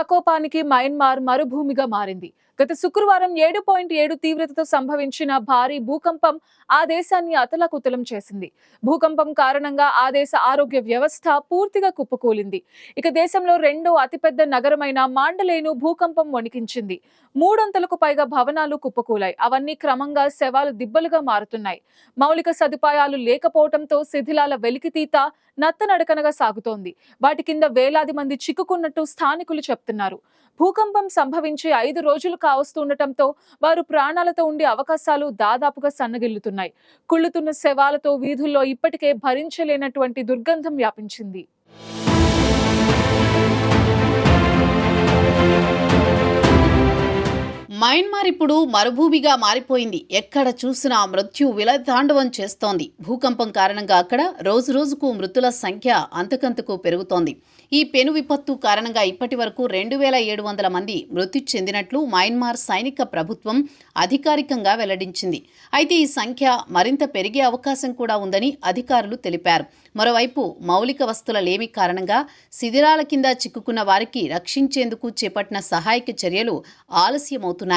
ప్రకోపానికి Myanmar మరుభూమిగా మారింది. గత శుక్రవారం 7.7 తీవ్రతతో సంభవించిన భారీ భూకంపం ఆ దేశాన్ని అతలాకుతలం చేసింది. భూకంపం కారణంగా ఆ దేశ ఆరోగ్య వ్యవస్థ పూర్తిగా కుప్పకూలింది. ఇక దేశంలో రెండో అతిపెద్ద నగరమైన మాండలేను భూకంపం వణికించింది. 300లకు పైగా భవనాలు కుప్పకూలాయి. అవన్నీ క్రమంగా శవాలు దిబ్బలుగా మారుతున్నాయి. మౌలిక సదుపాయాలు లేకపోవడంతో శిథిలాల వెలికితీత నత్తనడకనగా సాగుతోంది. వాటి కింద వేలాది మంది చిక్కుకున్నట్టు స్థానికులు చెప్తున్నారు. భూకంపం సంభవించి 5 రోజులు కావస్తుండటంతో వారు ప్రాణాలతో ఉండే అవకాశాలు దాదాపుగా సన్నగిల్లుతున్నాయి. కుళ్ళుతున్న శవాలతో వీధుల్లో ఇప్పటికే భరించలేనటువంటి దుర్గంధం వ్యాపించింది. మయన్మార్ ఇప్పుడు మరుభూమిగా మారిపోయింది. ఎక్కడ చూసినా మృత్యు విలతాండవం చేస్తోంది. భూకంపం కారణంగా అక్కడ రోజురోజుకు మృతుల సంఖ్య అంతకంతకు పెరుగుతోంది. ఈ పెను విపత్తు కారణంగా ఇప్పటి వరకు 2700 మంది మృతి చెందినట్లు మయన్మార్ సైనిక ప్రభుత్వం అధికారికంగా వెల్లడించింది. అయితే ఈ సంఖ్య మరింత పెరిగే అవకాశం కూడా ఉందని అధికారులు తెలిపారు. మరోవైపు మౌలిక వస్తువుల లేమి కారణంగా శిథిలాల కింద చిక్కుకున్న వారికి రక్షించేందుకు చేపట్టిన సహాయక చర్యలు ఆలస్యమవుతున్నాయి.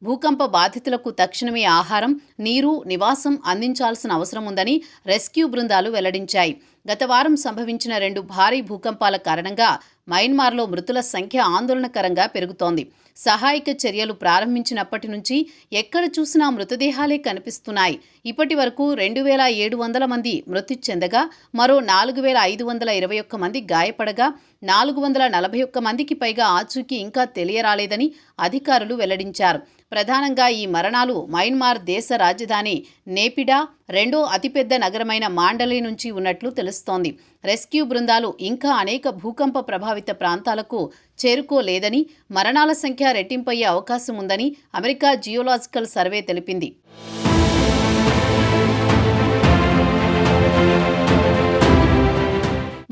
భూకంప బాధితులకు తక్షణమే ఆహారం, నీరు, నివాసం అందించాల్సిన అవసరం ఉందని రెస్క్యూ బృందాలు వెల్లడించాయి. గత వారం సంభవించిన 2 భారీ భూకంపాల కారణంగా మయన్మార్లో మృతుల సంఖ్య ఆందోళనకరంగా పెరుగుతోంది. సహాయక చర్యలు ప్రారంభించినప్పటి నుంచి ఎక్కడ చూసినా మృతదేహాలే కనిపిస్తున్నాయి. ఇప్పటి వరకు 2700 మంది మృతి చెందగా మరో 4521 మంది గాయపడగా 441 మందికి పైగా ఆచూకీ ఇంకా తెలియరాలేదని అధికారులు వెల్లడించారు. ప్రధానంగా ఈ మరణాలు మయన్మార్ దేశ రాజధాని నేపిడా, రెండో అతిపెద్ద నగరమైన మాండలే నుంచి ఉన్నట్లు తెలుస్తోంది. రెస్క్యూ బృందాలు ఇంకా అనేక భూకంప ప్రభావిత ప్రాంతాలకు చేరుకోలేదని, మరణాల సంఖ్య రెట్టింపయ్యే అవకాశం ఉందని అమెరికా జియోలాజికల్ సర్వే తెలిపింది.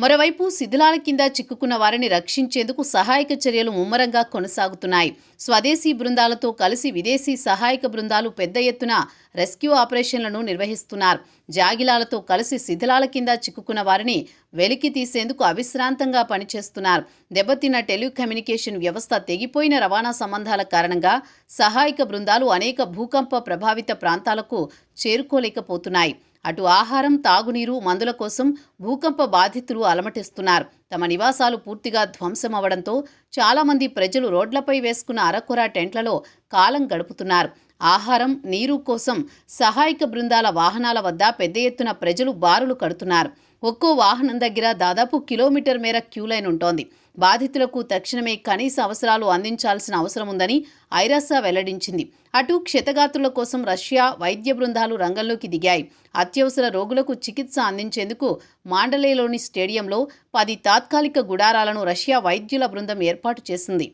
మరోవైపు శిథిలాల కింద చిక్కుకున్న వారిని రక్షించేందుకు సహాయక చర్యలు ముమ్మరంగా కొనసాగుతున్నాయి. స్వదేశీ బృందాలతో కలిసి విదేశీ సహాయక బృందాలు పెద్ద ఎత్తున రెస్క్యూ ఆపరేషన్లను నిర్వహిస్తున్నారు. జాగిలాలతో కలిసి శిథిలాల కింద చిక్కుకున్న వారిని వెలికి తీసేందుకు అవిశ్రాంతంగా పనిచేస్తున్నారు. దెబ్బతిన్న టెలికమ్యూనికేషన్ వ్యవస్థ, తెగిపోయిన రవాణా సంబంధాల కారణంగా సహాయక బృందాలు అనేక భూకంప ప్రభావిత ప్రాంతాలకు చేరుకోలేకపోతున్నాయి. అటు ఆహారం, తాగునీరు, మందుల కోసం భూకంప బాధితులు అలమటిస్తున్నారు. తమ నివాసాలు పూర్తిగా ధ్వంసమవడంతో చాలామంది ప్రజలు రోడ్లపై వేసుకున్న అరకొర టెంట్లలో కాలం గడుపుతున్నారు. ఆహారం, నీరు కోసం సహాయక బృందాల వాహనాల వద్ద పెద్ద ఎత్తున ప్రజలు బారులు కడుతున్నారు. ఒక్కో వాహనం దగ్గర దాదాపు కిలోమీటర్ మేర క్యూలైన్ ఉంటోంది. బాధితులకు తక్షణమే కనీస అవసరాలు అందించాల్సిన అవసరం ఉందని ఐరాసా వెల్లడించింది. అటు క్షతగాత్రుల కోసం రష్యా వైద్య బృందాలు రంగంలోకి దిగాయి. అత్యవసర రోగులకు చికిత్స అందించేందుకు మాండలేలోని స్టేడియంలో 10 తాత్కాలిక గుడారాలను రష్యా వైద్యుల బృందం ఏర్పాటు చేసింది.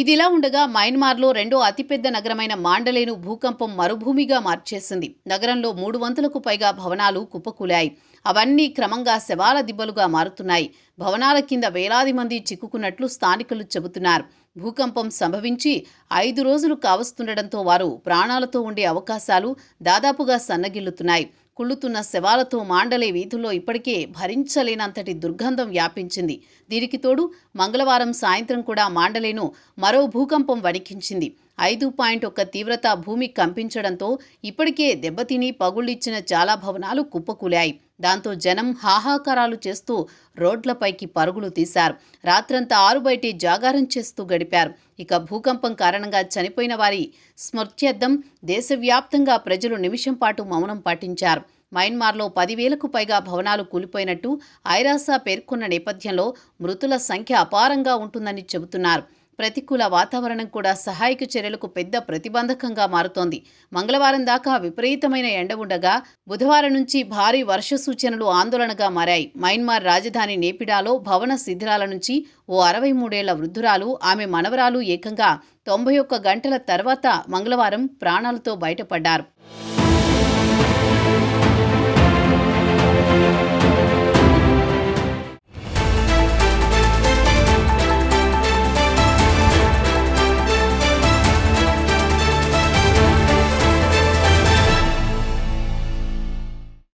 ఇదిలా ఉండగా మయన్మార్లో రెండో అతిపెద్ద నగరమైన మాండలేను భూకంపం మరుభూమిగా మార్చేసింది. నగరంలో 300లకు పైగా భవనాలు కుప్పకూలాయి. అవన్నీ క్రమంగా శవాల దిబ్బలుగా మారుతున్నాయి. భవనాల కింద వేలాది మంది చిక్కుకున్నట్లు స్థానికులు చెబుతున్నారు. భూకంపం సంభవించి 5 రోజులు కావస్తుండటంతో వారు ప్రాణాలతో ఉండే అవకాశాలు దాదాపుగా సన్నగిల్లుతున్నాయి. కుళ్ళుతున్న శవాలతో మాండలే వీధుల్లో ఇప్పటికే భరించలేనంతటి దుర్గంధం వ్యాపించింది. దీనికి తోడు మంగళవారం సాయంత్రం కూడా మాండలేను మరో భూకంపం వణికించింది. 5.1 తీవ్రత భూమి కంపించడంతో ఇప్పటికే దెబ్బతిని పగుళ్లిచ్చిన చాలా భవనాలు కుప్పకూలాయి. దాంతో జనం హాహాకారాలు చేస్తూ రోడ్లపైకి పరుగులు తీశారు. రాత్రంతా ఆరుబయటే జాగారం చేస్తూ గడిపారు. ఇక భూకంపం కారణంగా చనిపోయిన వారి స్మృత్యర్థం దేశవ్యాప్తంగా ప్రజలు నిమిషం పాటు మౌనం పాటించారు. మయన్మార్లో 10,000కు పైగా భవనాలు కూలిపోయినట్టు ఐరాసా పేర్కొన్న నేపథ్యంలో మృతుల సంఖ్య అపారంగా ఉంటుందని చెబుతున్నారు. ప్రతికూల వాతావరణం కూడా సహాయక చర్యలకు పెద్ద ప్రతిబంధకంగా మారుతోంది. మంగళవారం దాకా విపరీతమైన ఎండ ఉండగా బుధవారం నుంచి భారీ వర్ష సూచనలు ఆందోళనగా మారాయి. మయన్మార్ రాజధాని నేపిడాలో భవన శిథిలాల నుంచి ఓ 63 ఏళ్ల వృద్ధురాలు, ఆమె మనవరాలు ఏకంగా 91 గంటల తర్వాత మంగళవారం ప్రాణాలతో బయటపడ్డారు.